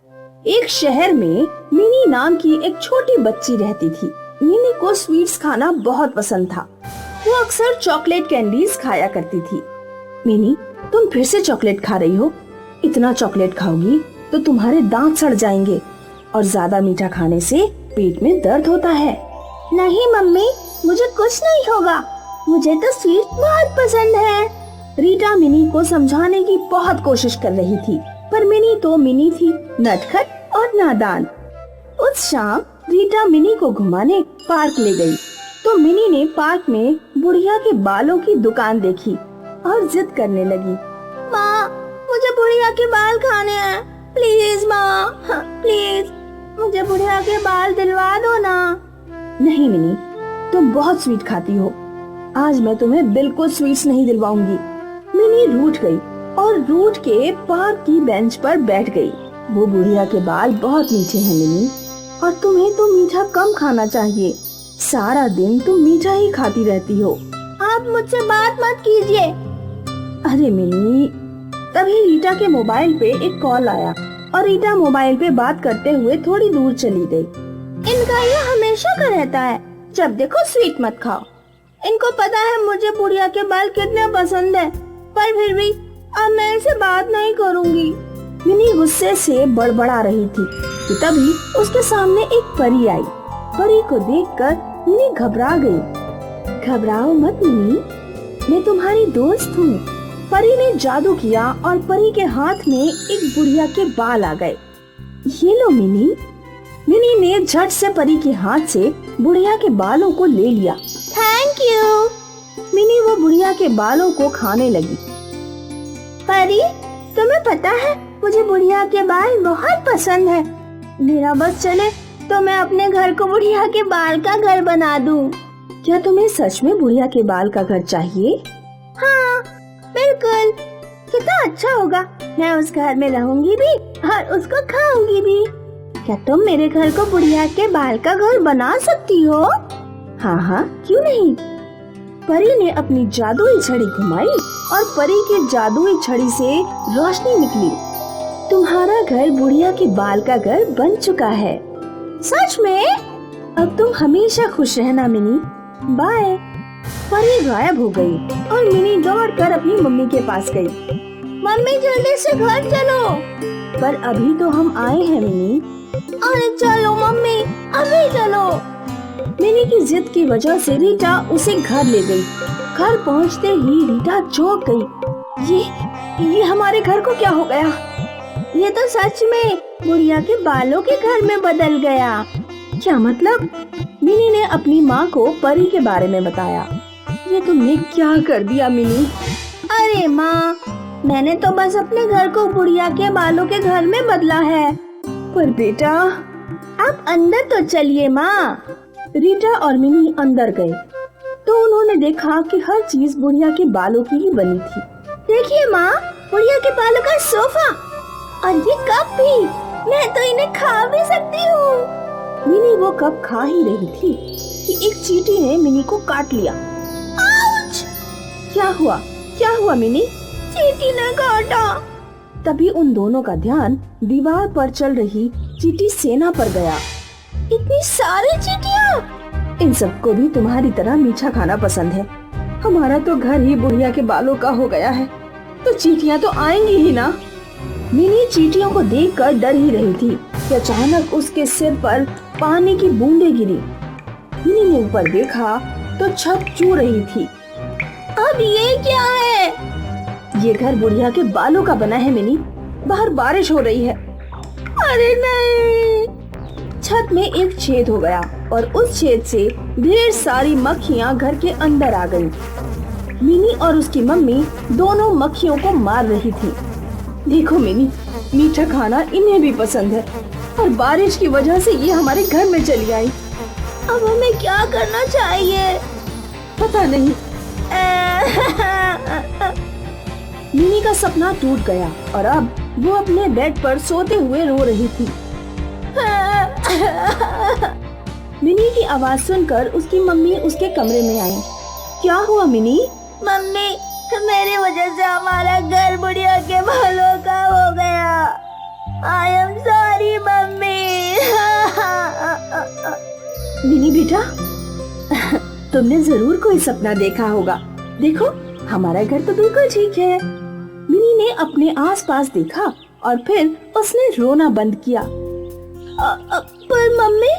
एक शहर में मिनी नाम की एक छोटी बच्ची रहती थी। मिनी को स्वीट्स खाना बहुत पसंद था। वो अक्सर चॉकलेट कैंडीज खाया करती थी। मिनी, तुम फिर से चॉकलेट खा रही हो। इतना चॉकलेट खाओगी तो तुम्हारे दांत सड़ जाएंगे और ज्यादा मीठा खाने से पेट में दर्द होता है। नहीं मम्मी, मुझे कुछ नहीं होगा। मुझे तो स्वीट बहुत पसंद है। रीटा मिनी को समझाने की बहुत कोशिश कर रही थी, पर मिनी तो मिनी थी, नटखट और नादान। उस शाम रीटा मिनी को घुमाने पार्क ले गई, तो मिनी ने पार्क में बुढ़िया के बालों की दुकान देखी और जिद करने लगी। माँ, मुझे बुढ़िया के बाल खाने हैं। प्लीज माँ, प्लीज मुझे बुढ़िया के बाल दिलवा दो ना। नहीं मिनी, तुम बहुत स्वीट खाती हो। आज मैं तुम्हें बिल्कुल स्वीट्स नहीं दिलवाऊंगी। मिनी रूठ गई और रूठ के पार्क की बेंच पर बैठ गई। वो बुढ़िया के बाल बहुत मीठे हैं मिनी, और तुम्हें तो मीठा कम खाना चाहिए। सारा दिन तुम मीठा ही खाती रहती हो। आप मुझसे बात मत कीजिए। अरे मिनी, तभी रीटा के मोबाइल पे एक कॉल आया और रीटा मोबाइल पे बात करते हुए थोड़ी दूर चली गई। इनका ये हमेशा का रहता है, जब देखो स्वीट मत खाओ। इनको पता है मुझे बुढ़िया के बाल कितने पसंद है, पर फिर भी अब मैं इनसे बात नहीं करूँगी। मिनी गुस्से से बड़बड़ा रही थी कि तभी उसके सामने एक परी आई। परी को देखकर मिनी घबरा गई। घबराओ मत मिनी, मैं तुम्हारी दोस्त हूँ। परी ने जादू किया और परी के हाथ में एक बुढ़िया के बाल आ गए। ये लो मिनी। मिनी ने झट से परी के हाथ से बुढ़िया के बालों को ले लिया। Thank you. मिनी वो बुढ़िया के बालों को खाने लगी। परी, तुम्हें पता है मुझे बुढ़िया के बाल बहुत पसंद है। मेरा बस चले तो मैं अपने घर को बुढ़िया के बाल का घर बना दूं। क्या तुम्हें सच में बुढ़िया के बाल का घर चाहिए? हाँ बिल्कुल, कितना अच्छा होगा। मैं उस घर में रहूंगी भी और उसको खाऊंगी भी। क्या तुम मेरे घर को बुढ़िया के बाल का घर बना सकती हो? हाँ हाँ, क्यों नहीं। परी ने अपनी जादुई छड़ी घुमाई और परी की जादुई छड़ी से रोशनी निकली। तुम्हारा घर बुढ़िया के बाल का घर बन चुका है। सच में? अब तुम हमेशा खुश रहना मिनी। बाय। परी गायब हो गई और मिनी दौड़कर अपनी मम्मी के पास गई। मम्मी, जल्दी से घर चलो। पर अभी तो हम आए हैं मिनी। अरे चलो मम्मी, अभी चलो। मिनी की जिद की वजह से रीटा उसे घर ले गई। घर पहुंचते ही रीटा चौंक गई। ये हमारे घर को क्या हो गया? ये तो सच में बुढ़िया के बालों के घर में बदल गया। क्या मतलब? मिनी ने अपनी माँ को परी के बारे में बताया। ये तुमने क्या कर दिया मिनी? अरे माँ, मैंने तो बस अपने घर को बुढ़िया के बालों के घर में बदला है। पर बेटा, आप अंदर तो चलिए माँ। रीटा और मिनी अंदर गए तो उन्होंने देखा कि हर चीज बुढ़िया के बालों की ही बनी थी। देखिए माँ, बुढ़िया के बालों का सोफा और ये कप भी। मैं तो इन्हें खा भी सकती हूँ। मिनी वो कप खा ही रही थी कि एक चींटी ने मिनी को काट लिया। आउच! क्या हुआ? क्या हुआ मिनी? चींटी ने काटा। तभी उन दोनों का ध्यान दीवार पर चल रही चींटी सेना पर गया। इतनी सारी चींटियाँ! इन सबको भी तुम्हारी तरह मीठा खाना पसंद है। हमारा तो घर ही बुढ़िया के बालों का हो गया है, तो चींटियाँ तो आएंगी ही ना। मिनी चींटियों को देखकर डर ही रही थी कि अचानक उसके सिर पर पानी की बूंदें गिरी। मिनी ने ऊपर देखा तो छत चू रही थी। अब ये क्या है? ये घर बुढ़िया के बालों का बना है मिनी। बाहर बारिश हो रही है। अरे नहीं! छत में एक छेद हो गया और उस छेद से ढेर सारी मक्खियाँ घर के अंदर आ गईं। मिनी और उसकी मम्मी दोनों मक्खियों को मार रही थी। देखो मिनी, मीठा खाना इन्हें भी पसंद है और बारिश की वजह से ये हमारे घर में चली आई। अब हमें क्या करना चाहिए? पता नहीं। मिनी का सपना टूट गया और अब वो अपने बेड पर सोते हुए रो रही थी। मिनी की आवाज सुनकर उसकी मम्मी उसके कमरे में आई। क्या हुआ मिनी? मम्मी, मेरी वजह से हमारा घर बुढ़िया के बालों का हो गया। आई एम सॉरी मिनी बेटा, तुमने जरूर कोई सपना देखा होगा। देखो, हमारा घर तो बिल्कुल ठीक है। मिनी ने अपने आसपास देखा और फिर उसने रोना बंद किया। पर मम्मी,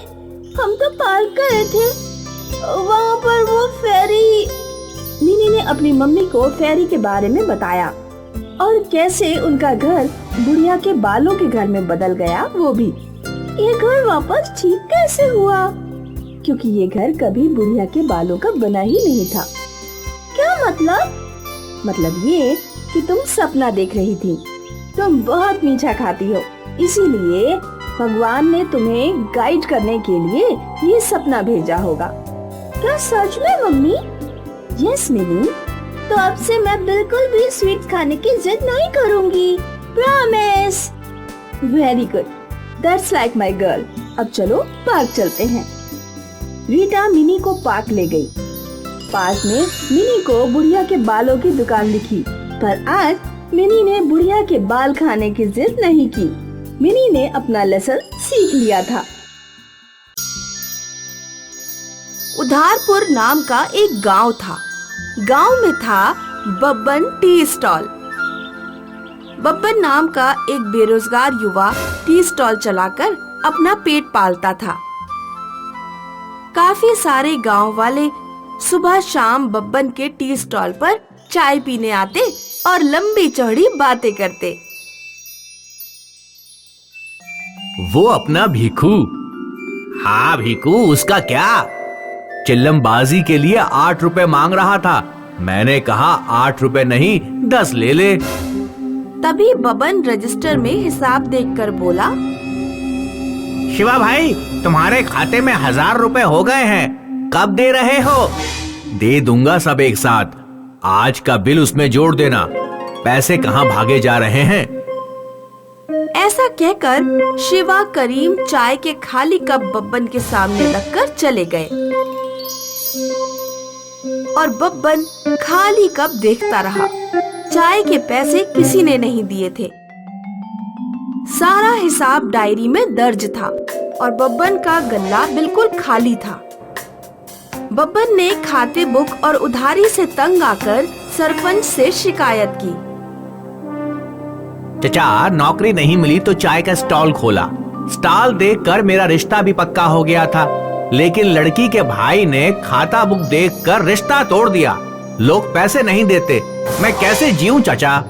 हम तो पार्क गए थे, वहाँ पर वो फेरी। मिनी ने अपनी मम्मी को फेरी के बारे में बताया और कैसे उनका घर बुढ़िया के बालों के घर में बदल गया। वो भी ये घर वापस ठीक कैसे हुआ? क्योंकि ये घर कभी बुढ़िया के बालों का बना ही नहीं था। क्या मतलब? मतलब ये कि तुम सपना देख रही थी। तुम बहुत मीठा खाती हो, इसीलिए भगवान ने तुम्हें गाइड करने के लिए ये सपना भेजा होगा। क्या सच में मम्मी? Yes mini. तो अब से मैं बिल्कुल भी स्वीट खाने की जिद नहीं करूँगी। Promise. Very good, that's like my girl. अब चलो पार्क चलते हैं। रीटा मिनी को पार्क ले गई। पार्क में मिनी को बुढ़िया के बालों की दुकान दिखी, पर आज मिनी ने बुढ़िया के बाल खाने की जिद नहीं की। मिनी ने अपना लेसन सीख लिया था। उधारपुर नाम का एक गांव था। गांव में था बब्बन टी स्टॉल। बब्बन नाम का एक बेरोजगार युवा टी स्टॉल चलाकर अपना पेट पालता था। काफी सारे गांव वाले सुबह शाम बब्बन के टी स्टॉल पर चाय पीने आते और लंबी चौड़ी बातें करते। वो अपना भीखू। हाँ भीखू, उसका क्या? चिल्लमबाजी के लिए 8 रुपए मांग रहा था। मैंने कहा 8 रुपए नहीं 10 ले ले। तभी बब्बन रजिस्टर में हिसाब देखकर बोला, शिवा भाई, तुम्हारे खाते में 1000 रुपए हो गए हैं। कब दे रहे हो? दे दूंगा सब एक साथ। आज का बिल उसमें जोड़ देना। पैसे कहाँ भागे जा रहे हैं? ऐसा कहकर शिवा करीम चाय के खाली कप बब्बन के सामने रखकर चले गए और बब्बन खाली कप देखता रहा। चाय के पैसे किसी ने नहीं दिए थे। सारा हिसाब डायरी में दर्ज था और बब्बन का गल्ला बिल्कुल खाली था। बब्बन ने खाते बुक और उधारी से तंग आकर सरपंच से शिकायत की। चचा, नौकरी नहीं मिली तो चाय का स्टॉल खोला। स्टॉल देखकर मेरा रिश्ता भी पक्का हो गया था, लेकिन लड़की के भाई ने खाता बुक देखकर रिश्ता तोड़ दिया। लोग पैसे नहीं देते, मैं कैसे जीऊं चाचा?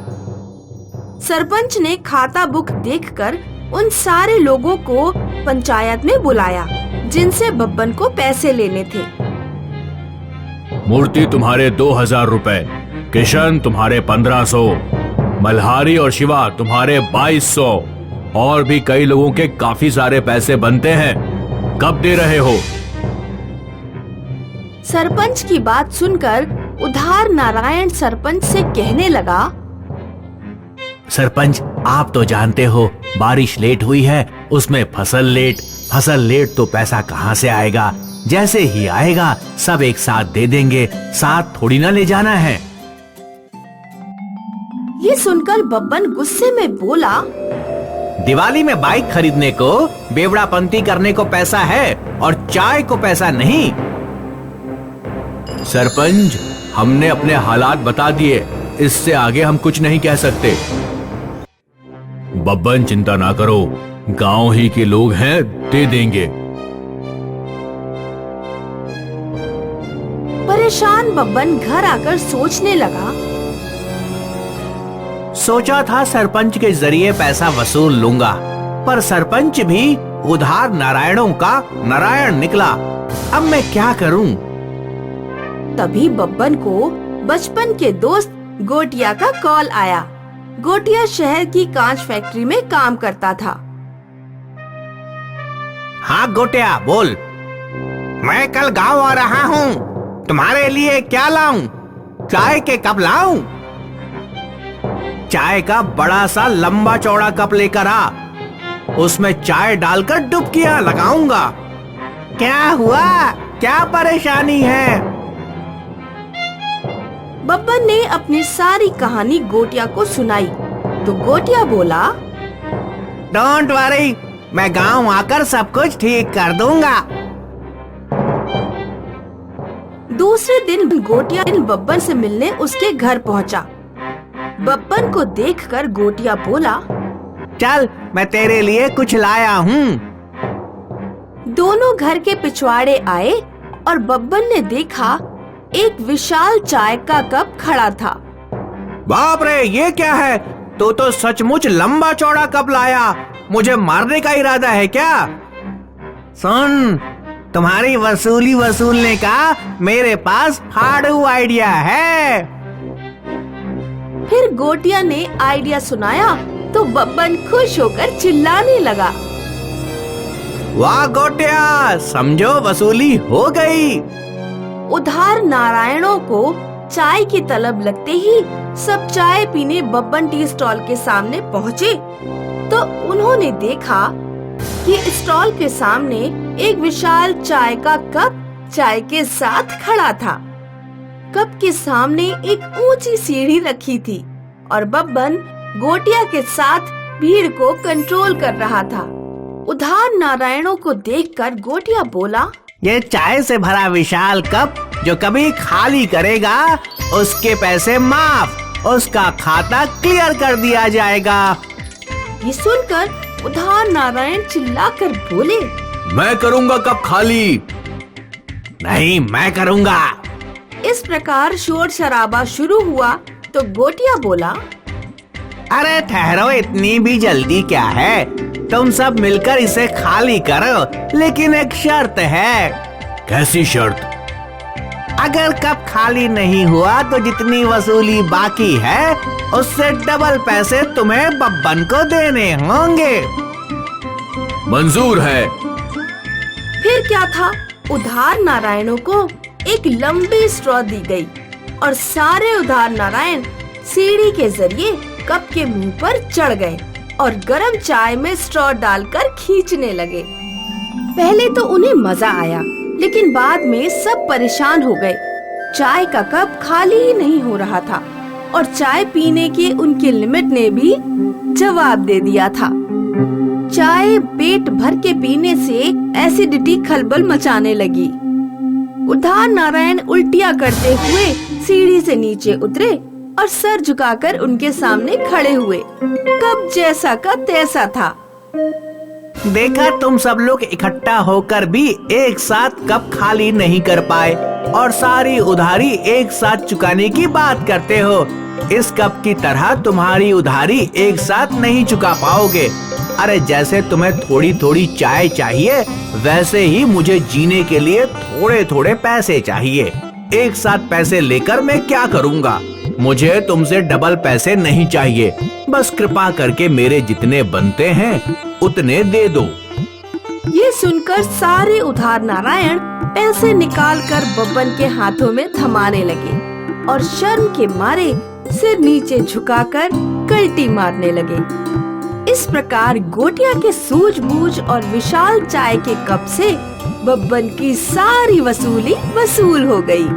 सरपंच ने खाता बुक देखकर उन सारे लोगों को पंचायत में बुलाया जिनसे बब्बन को पैसे लेने थे। मूर्ति तुम्हारे 2000 रुपए, किशन तुम्हारे 1500, मल्हारी और शिवा तुम्हारे 2200 और भी कई लोगों के काफी सारे पैसे बनते हैं। कब दे रहे हो? सरपंच की बात सुनकर उधार नारायण सरपंच से कहने लगा, सरपंच, आप तो जानते हो बारिश लेट हुई है, उसमें फसल लेट तो पैसा कहाँ से आएगा? जैसे ही आएगा सब एक साथ दे देंगे, साथ थोड़ी ना ले जाना है। ये सुनकर बब्बन गुस्से में बोला, दिवाली में बाइक खरीदने को, बेवड़ापंती करने को पैसा है और चाय को पैसा नहीं। सरपंच, हमने अपने हालात बता दिए, इससे आगे हम कुछ नहीं कह सकते। बब्बन, चिंता ना करो, गांव ही के लोग हैं, दे देंगे। परेशान बब्बन घर आकर सोचने लगा, सोचा था सरपंच के जरिए पैसा वसूल लूंगा, पर सरपंच भी उधार नारायणों का नारायण निकला। अब मैं क्या करूं? तभी बब्बन को बचपन के दोस्त गोटिया का कॉल आया। गोटिया शहर की कांच फैक्ट्री में काम करता था। हाँ गोटिया, बोल। मैं कल गांव आ रहा हूँ, तुम्हारे लिए क्या लाऊं? चाय के कप लाऊं? चाय का बड़ा सा लंबा चौड़ा कप लेकर आ, उसमें चाय डालकर डुबकियां लगाऊंगा। क्या हुआ? क्या परेशानी है? बब्बन ने अपनी सारी कहानी गोटिया को सुनाई तो गोटिया बोला, डोंट वरी, मैं गांव आकर सब कुछ ठीक कर दूंगा। दूसरे दिन गोटिया बब्बन से मिलने उसके घर पहुंचा। बब्बन को देखकर गोटिया बोला, चल मैं तेरे लिए कुछ लाया हूँ। दोनों घर के पिछवाड़े आए और बब्बन ने देखा एक विशाल चाय का कप खड़ा था। बाप रे, ये क्या है? तो सचमुच लंबा चौड़ा कप लाया। मुझे मारने का इरादा है क्या? सुन, तुम्हारी वसूली वसूलने का मेरे पास फाड़ू आइडिया है। फिर गोटिया ने आइडिया सुनाया तो बब्बन खुश होकर चिल्लाने लगा, वाह गोटिया, समझो वसूली हो गई। उधार नारायणों को चाय की तलब लगते ही सब चाय पीने बब्बन टी स्टॉल के सामने पहुँचे तो उन्होंने देखा कि स्टॉल के सामने एक विशाल चाय का कप चाय के साथ खड़ा था। कप के सामने एक ऊंची सीढ़ी रखी थी और बब्बन गोटिया के साथ भीड़ को कंट्रोल कर रहा था। उधार नारायणों को देखकर गोटिया बोला, ये चाय से भरा विशाल कप जो कभी खाली करेगा उसके पैसे माफ, उसका खाता क्लियर कर दिया जाएगा। ये सुनकर उधार नारायण चिल्लाकर बोले, मैं करूँगा कप खाली। नहीं, मैं करूँगा। इस प्रकार शोर शराबा शुरू हुआ तो गोटिया बोला, अरे ठहरो, इतनी भी जल्दी क्या है? तुम सब मिलकर इसे खाली करो, लेकिन एक शर्त है। कैसी शर्त? अगर कप खाली नहीं हुआ तो जितनी वसूली बाकी है उससे डबल पैसे तुम्हें बब्बन को देने होंगे। मंजूर है। फिर क्या था, उधार नारायणों को एक लंबी स्ट्रॉ दी गई और सारे उधार नारायण सीढ़ी के जरिए कप के मुंह पर चढ़ गए और गरम चाय में स्ट्रॉ डालकर खींचने लगे। पहले तो उन्हें मजा आया, लेकिन बाद में सब परेशान हो गए। चाय का कप खाली ही नहीं हो रहा था और चाय पीने की उनकी लिमिट ने भी जवाब दे दिया था। चाय पेट भर के पीने से एसिडिटी खलबल मचाने लगी। उधार नारायण उल्टियाँ करते हुए सीढ़ी से नीचे उतरे और सर झुकाकर उनके सामने खड़े हुए। कप जैसा का तैसा था। देखा, तुम सब लोग इकट्ठा होकर भी एक साथ कप खाली नहीं कर पाए और सारी उधारी एक साथ चुकाने की बात करते हो। इस कप की तरह तुम्हारी उधारी एक साथ नहीं चुका पाओगे। अरे जैसे तुम्हें थोड़ी थोड़ी चाय चाहिए, वैसे ही मुझे जीने के लिए थोड़े थोड़े पैसे चाहिए। एक साथ पैसे लेकर मैं क्या करूँगा? मुझे तुमसे डबल पैसे नहीं चाहिए। बस कृपा करके मेरे जितने बनते हैं उतने दे दो। ये सुनकर सारे उधार नारायण पैसे निकालकर बब्बन के हाथों में थमाने लगे और शर्म के मारे सिर नीचे झुकाकर कल्टी मारने लगे। इस प्रकार गोटिया के सूझबूझ और विशाल चाय के कप से बब्बन की सारी वसूली वसूल हो गई।